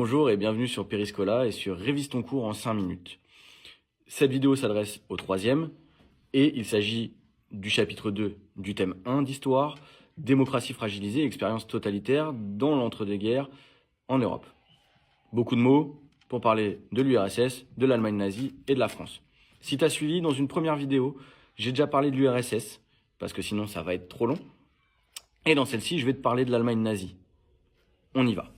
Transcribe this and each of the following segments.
Bonjour et bienvenue sur Périscola et sur Révise ton cours en 5 minutes. Cette vidéo s'adresse au troisième et il s'agit du chapitre 2 du thème 1 d'histoire, démocratie fragilisée, expérience totalitaire dans l'entre-deux-guerres en Europe. Beaucoup de mots pour parler de l'URSS, de l'Allemagne nazie et de la France. Si tu as suivi dans une première vidéo, j'ai déjà parlé de l'URSS parce que sinon ça va être trop long. Et dans celle-ci, je vais te parler de l'Allemagne nazie. On y va.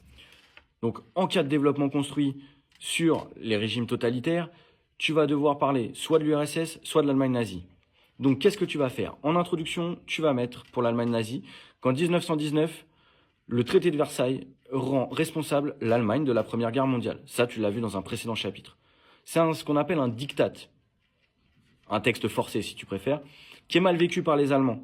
Donc, en cas de développement construit sur les régimes totalitaires, tu vas devoir parler soit de l'URSS, soit de l'Allemagne nazie. Donc, qu'est-ce que tu vas faire? En introduction, tu vas mettre pour l'Allemagne nazie qu'en 1919, le traité de Versailles rend responsable l'Allemagne de la Première Guerre mondiale. Ça, tu l'as vu dans un précédent chapitre. C'est ce qu'on appelle un diktat, un texte forcé si tu préfères, qui est mal vécu par les Allemands.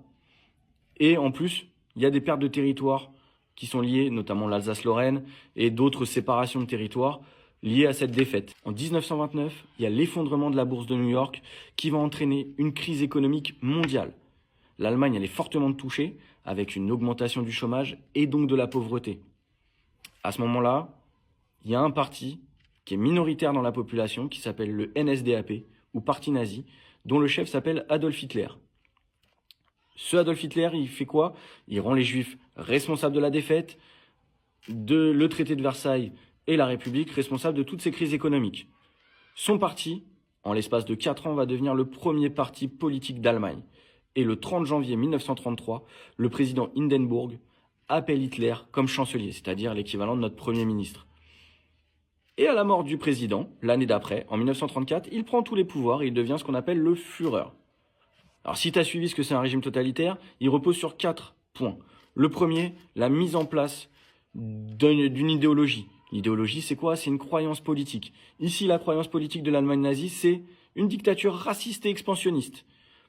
Et en plus, il y a des pertes de territoire qui sont liées, notamment l'Alsace-Lorraine et d'autres séparations de territoires liées à cette défaite. En 1929, il y a l'effondrement de la bourse de New York qui va entraîner une crise économique mondiale. L'Allemagne, elle est fortement touchée avec une augmentation du chômage et donc de la pauvreté. À ce moment-là, il y a un parti qui est minoritaire dans la population qui s'appelle le NSDAP ou Parti nazi, dont le chef s'appelle Adolf Hitler. Ce Adolf Hitler, il fait quoi? Il rend les Juifs responsables de la défaite, le traité de Versailles et la République responsables de toutes ces crises économiques. Son parti, en l'espace de 4 ans, va devenir le premier parti politique d'Allemagne. Et le 30 janvier 1933, le président Hindenburg appelle Hitler comme chancelier, c'est-à-dire l'équivalent de notre premier ministre. Et à la mort du président, l'année d'après, en 1934, il prend tous les pouvoirs et il devient ce qu'on appelle le Führer. Alors, si tu as suivi ce que c'est un régime totalitaire, il repose sur 4 points. Le premier, la mise en place d'une idéologie. L'idéologie, c'est quoi? C'est une croyance politique. Ici, la croyance politique de l'Allemagne nazie, c'est une dictature raciste et expansionniste.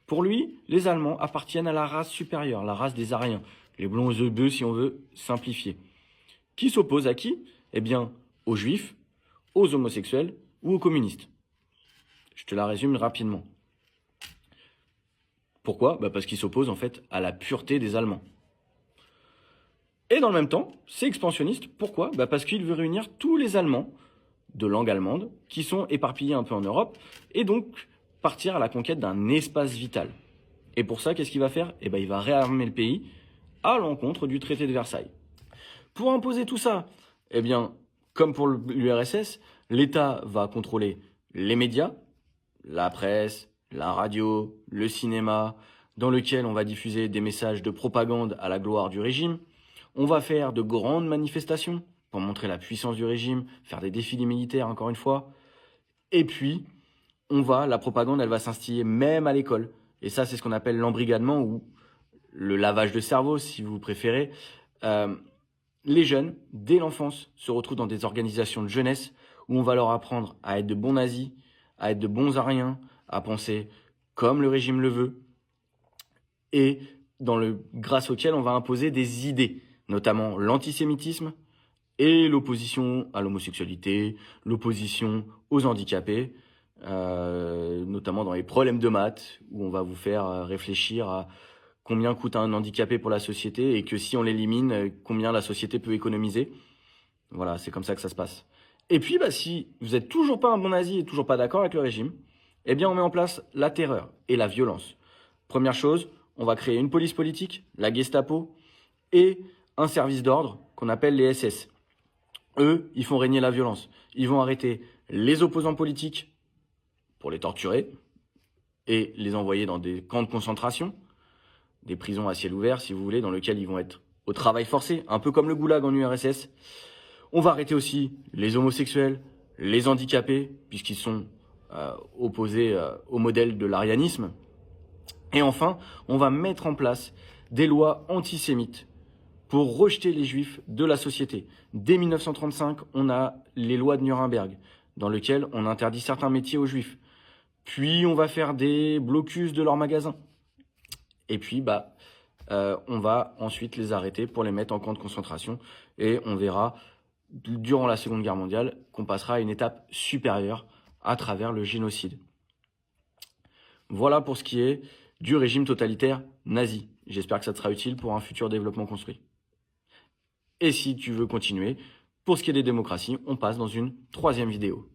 Pour lui, les Allemands appartiennent à la race supérieure, la race des Aryens. Les blonds œufs bœufs, si on veut simplifier. Qui s'oppose à qui? Eh bien, aux Juifs, aux homosexuels ou aux communistes. Je te la résume rapidement. Pourquoi? Parce qu'il s'oppose en fait à la pureté des Allemands. Et dans le même temps, c'est expansionniste. Pourquoi? Parce qu'il veut réunir tous les Allemands de langue allemande qui sont éparpillés un peu en Europe et donc partir à la conquête d'un espace vital. Et pour ça, qu'est-ce qu'il va faire? Il va réarmer le pays à l'encontre du traité de Versailles. Pour imposer tout ça, comme pour l'URSS, l'État va contrôler les médias, la presse, la radio, le cinéma, dans lequel on va diffuser des messages de propagande à la gloire du régime. On va faire de grandes manifestations pour montrer la puissance du régime, faire des défilés militaires encore une fois. Et puis, la propagande, elle va s'instiller même à l'école. Et ça, c'est ce qu'on appelle l'embrigadement ou le lavage de cerveau, si vous préférez. Les jeunes, dès l'enfance, se retrouvent dans des organisations de jeunesse où on va leur apprendre à être de bons nazis, à être de bons ariens, à penser comme le régime le veut, et grâce auquel on va imposer des idées, notamment l'antisémitisme et l'opposition à l'homosexualité, l'opposition aux handicapés, notamment dans les problèmes de maths, où on va vous faire réfléchir à combien coûte un handicapé pour la société et que si on l'élimine, combien la société peut économiser. Voilà, c'est comme ça que ça se passe. Et puis, si vous êtes toujours pas un bon nazi et toujours pas d'accord avec le régime, on met en place la terreur et la violence. Première chose, on va créer une police politique, la Gestapo, et un service d'ordre qu'on appelle les SS. Eux, ils font régner la violence. Ils vont arrêter les opposants politiques pour les torturer et les envoyer dans des camps de concentration, des prisons à ciel ouvert, si vous voulez, dans lesquelles ils vont être au travail forcé, un peu comme le goulag en URSS. On va arrêter aussi les homosexuels, les handicapés, puisqu'ils sont opposés au modèle de l'arianisme. Et enfin, on va mettre en place des lois antisémites pour rejeter les juifs de la société. Dès 1935, on a les lois de Nuremberg, dans lesquelles on interdit certains métiers aux juifs. Puis on va faire des blocus de leurs magasins. Et puis, on va ensuite les arrêter pour les mettre en camp de concentration. Et on verra, durant la Seconde Guerre mondiale, qu'on passera à une étape supérieure à travers le génocide. Voilà pour ce qui est du régime totalitaire nazi. J'espère que ça te sera utile pour un futur développement construit. Et si tu veux continuer, Pour ce qui est des démocraties, on passe dans une troisième vidéo.